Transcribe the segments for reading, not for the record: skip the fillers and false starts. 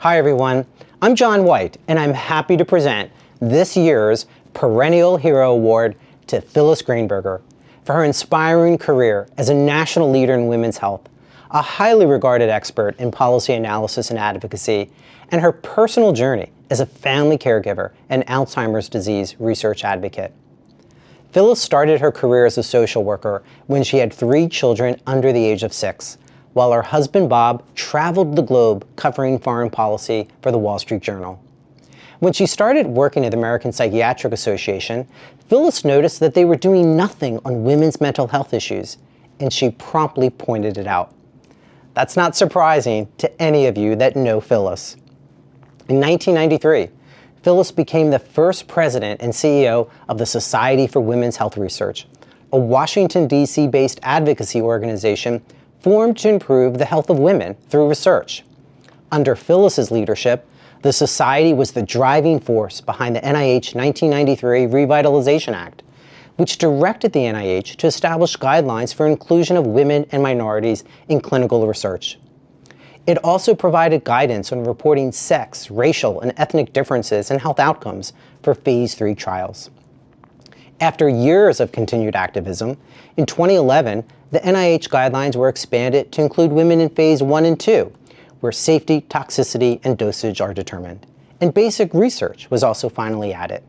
Hi everyone, I'm John White and I'm happy to present this year's Perennial Hero Award to Phyllis Greenberger for her inspiring career as a national leader in women's health, a highly regarded expert in policy analysis and advocacy, and her personal journey as a family caregiver and Alzheimer's disease research advocate. Phyllis started her career as a social worker when she had 3 children under the age of 6, while her husband Bob traveled the globe covering foreign policy for the Wall Street Journal. When she started working at the American Psychiatric Association, Phyllis noticed that they were doing nothing on women's mental health issues, and she promptly pointed it out. That's not surprising to any of you that know Phyllis. In 1993, Phyllis became the first president and CEO of the Society for Women's Health Research, a Washington, D.C.-based advocacy organization formed to improve the health of women through research. Under Phyllis's leadership, the Society was the driving force behind the NIH 1993 Revitalization Act, which directed the NIH to establish guidelines for inclusion of women and minorities in clinical research. It also provided guidance on reporting sex, racial, and ethnic differences in health outcomes for Phase 3 trials. After years of continued activism, in 2011, the NIH guidelines were expanded to include women in Phase 1 and 2, where safety, toxicity, and dosage are determined. And basic research was also finally added.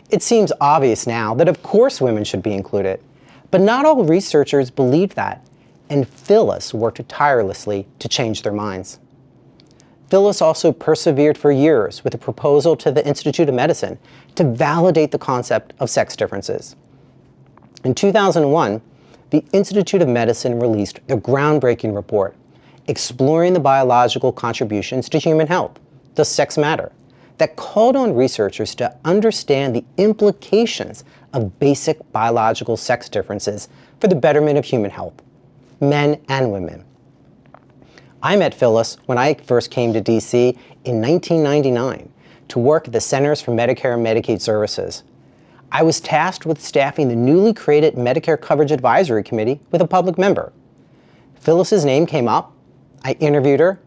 It seems obvious now that of course women should be included, but not all researchers believed that, and Phyllis worked tirelessly to change their minds. Phyllis also persevered for years with a proposal to the Institute of Medicine to validate the concept of sex differences. In 2001, the Institute of Medicine released a groundbreaking report exploring the biological contributions to human health, Does Sex Matter?, that called on researchers to understand the implications of basic biological sex differences for the betterment of human health, men and women. I met Phyllis when I first came to DC in 1999 to work at the Centers for Medicare and Medicaid Services. I was tasked with staffing the newly created Medicare Coverage Advisory Committee with a public member. Phyllis's name came up. I interviewed her.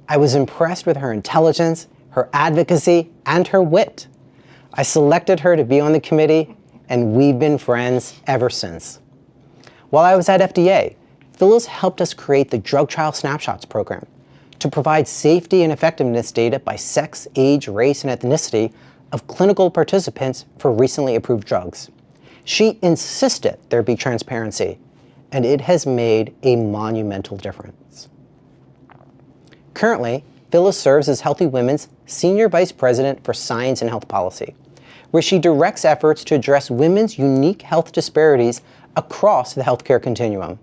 I was impressed with her intelligence, her advocacy, and her wit. I selected her to be on the committee, and we've been friends ever since. While I was at FDA, Phyllis helped us create the Drug Trial Snapshots program to provide safety and effectiveness data by sex, age, race, and ethnicity of clinical participants for recently approved drugs. She insisted there be transparency, and it has made a monumental difference. Currently, Phyllis serves as HealthyWomen's Senior Vice President for Science and Health Policy, where she directs efforts to address women's unique health disparities across the healthcare continuum.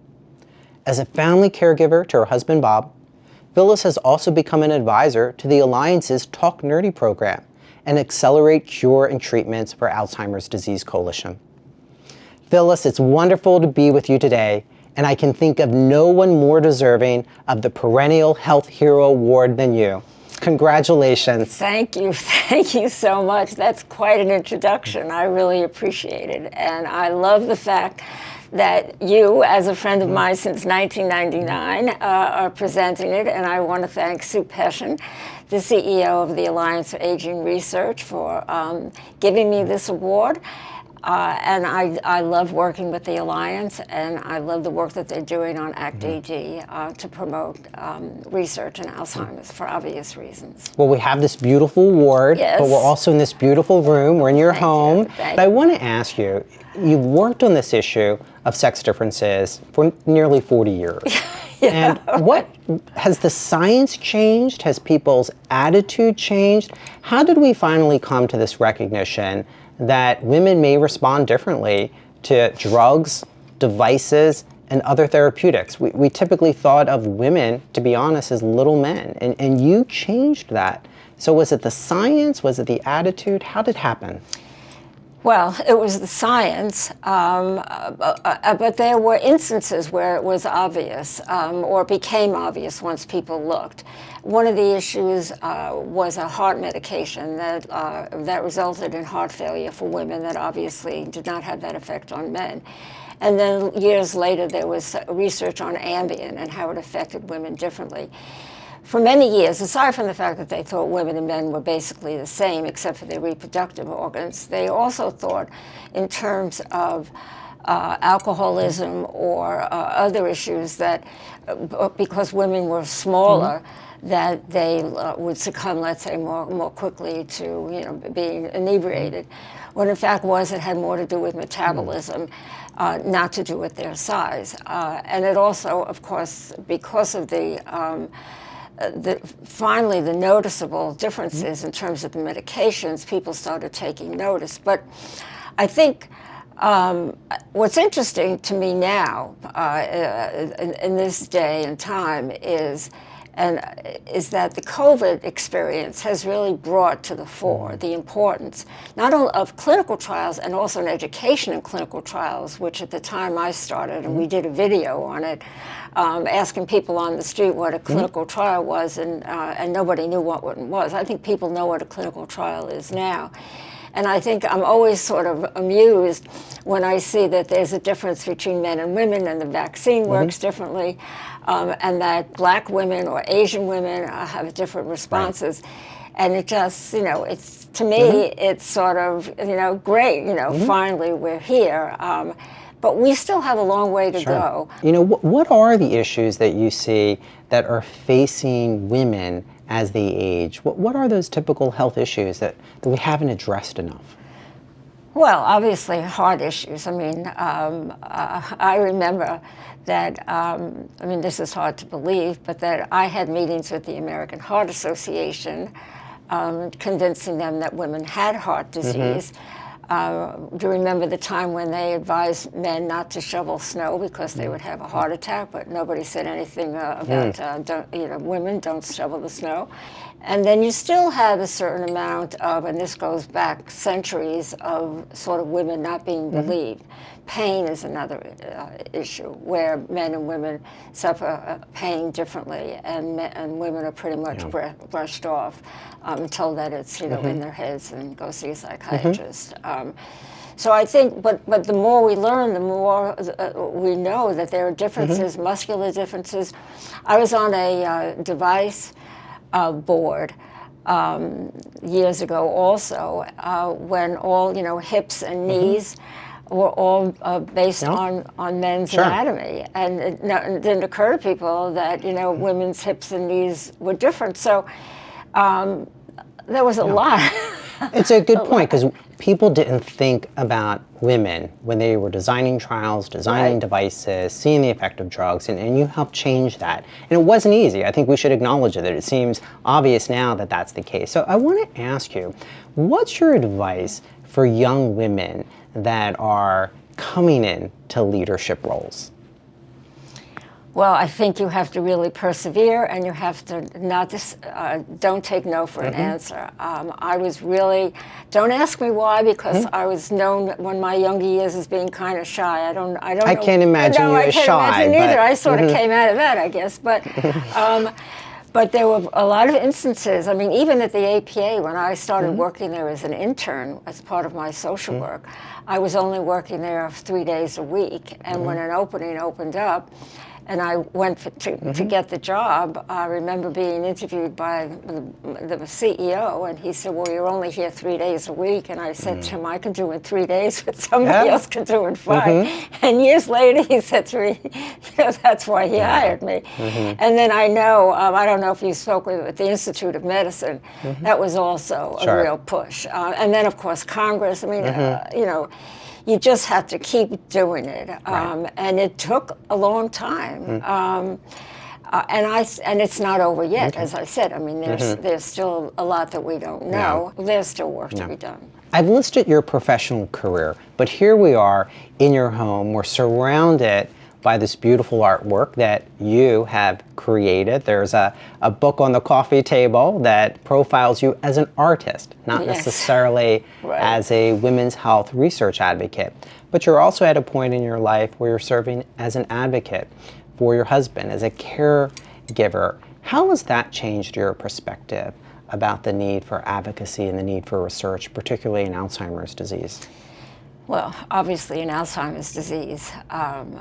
As a family caregiver to her husband Bob, Phyllis has also become an advisor to the Alliance's Talk Nerdy program and Accelerate Cure and Treatments for Alzheimer's Disease Coalition. Phyllis, it's wonderful to be with you today, and I can think of no one more deserving of the Perennial Health Hero Award than you. Congratulations. Thank you so much. That's quite an introduction. I really appreciate it, and I love the fact that you, as a friend of mine since 1999, are presenting it, and I want to thank Sue Peshin, the CEO of the Alliance for Aging Research, for giving me this award. And I love working with the Alliance, and I love the work that they're doing on ACT-AG to promote research in Alzheimer's for obvious reasons. Well, we have this beautiful award, yes, but we're also in this beautiful room. We're in your home. Thank but I want to ask you, you've worked on this issue of sex differences for nearly 40 years. Yeah, and what has the science changed? Has people's attitude changed? How did we finally come to this recognition that women may respond differently to drugs, devices, and other therapeutics? We typically thought of women, to be honest, as little men, and you changed that. So was it the science? Was it the attitude? How did it happen? Well, it was the science, but there were instances where it was obvious or became obvious once people looked. One of the issues was a heart medication that resulted in heart failure for women that obviously did not have that effect on men. And then years later, there was research on Ambien and how it affected women differently. for many years, aside from the fact that they thought women and men were basically the same except for their reproductive organs, they also thought in terms of alcoholism or other issues that because women were smaller, that they would succumb, let's say, more quickly to being inebriated. What in fact was it had more to do with metabolism, not to do with their size. And it also, of course, because of finally the noticeable differences in terms of the medications, people started taking notice. But I think what's interesting to me now in this day and time is that the COVID experience has really brought to the fore the importance not only of clinical trials and also an education in clinical trials, which at the time I started, and we did a video on it, asking people on the street what a clinical trial was, and nobody knew what one was. I think people know what a clinical trial is now. And I think I'm always sort of amused when I see that there's a difference between men and women and the vaccine works differently, and that Black women or Asian women have different responses. And it just, it's, to me, it's sort of, great, finally we're here. But we still have a long way to go. What are the issues that you see that are facing women as they age? What are those typical health issues that we haven't addressed enough? Well, obviously heart issues. I mean, I remember that, this is hard to believe, but that I had meetings with the American Heart Association convincing them that women had heart disease. Do you remember the time when they advised men not to shovel snow because they would have a heart attack, but nobody said anything about women don't shovel the snow? And then you still have a certain amount of, and this goes back centuries, of sort of women not being believed. Pain is another issue where men and women suffer pain differently, and women are pretty much brushed off told that it's in their heads and go see a psychiatrist. So I think, but the more we learn, the more we know that there are differences, muscular differences. I was on a device board years ago also when all hips and knees were all based on men's anatomy, and it didn't occur to people that women's hips and knees were different. So there was a lot. It's a good point, because people didn't think about women when they were designing trials, designing devices, seeing the effect of drugs, and you helped change that. And it wasn't easy. I think we should acknowledge that. It seems obvious now that that's the case. So I want to ask you, what's your advice for young women that are coming in to leadership roles? Well, I think you have to really persevere, and you have to don't take no for an answer. I was really, don't ask me why, because I was known when my younger years as being kind of shy. I don't know. I can't imagine you as shy. I can't imagine either. I sort of came out of that, I guess. But there were a lot of instances. I mean, even at the APA, when I started working there as an intern, as part of my social work, I was only working there 3 days a week. And when an opening opened up, and I went to get the job, I remember being interviewed by the CEO, and he said, well, you're only here 3 days a week. And I said to him, I can do it in 3 days, but somebody else can do it in 5. And years later, he said to me, that's why he hired me. And then I know, I don't know if you spoke with the Institute of Medicine, that was also a real push. And then, of course, Congress. I mean, you just have to keep doing it, and it took a long time. And it's not over yet, as I said. I mean, there's still a lot that we don't know. There's still work to be done. I've listed your professional career, but here we are in your home. We're surrounded by this beautiful artwork that you have created. There's a book on the coffee table that profiles you as an artist, not necessarily as a women's health research advocate. But you're also at a point in your life where you're serving as an advocate for your husband, as a caregiver. How has that changed your perspective about the need for advocacy and the need for research, particularly in Alzheimer's disease? Well, obviously in Alzheimer's disease, I'm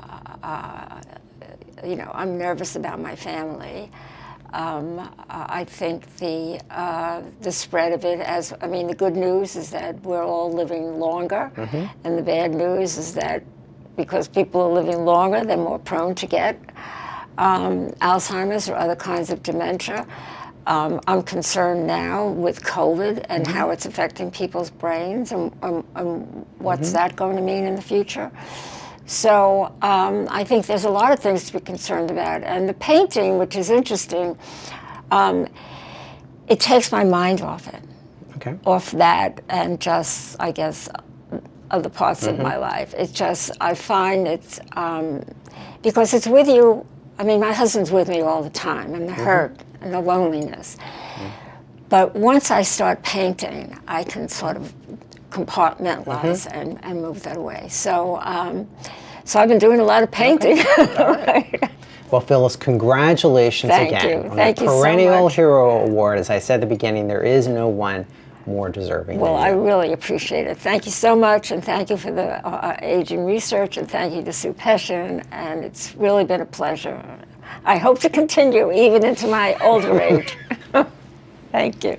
nervous about my family. I think the spread of it, the good news is that we're all living longer, and the bad news is that because people are living longer, they're more prone to get Alzheimer's or other kinds of dementia. I'm concerned now with COVID and how it's affecting people's brains and what's that going to mean in the future. So I think there's a lot of things to be concerned about. And the painting, which is interesting, it takes my mind off it, off that, and just, I guess, other parts of my life. It's just, I find it's, because it's with you. I mean, my husband's with me all the time, and the hurt and the loneliness. But once I start painting, I can sort of compartmentalize and move that away. So, so I've been doing a lot of painting. Right. Well, Phyllis, congratulations again on the Perennial Hero Award. As I said at the beginning, there is no one more deserving than you. I really appreciate it. Thank you so much, and thank you for the aging research, and thank you to Sue Peshin, and it's really been a pleasure. I hope to continue even into my older age. Thank you.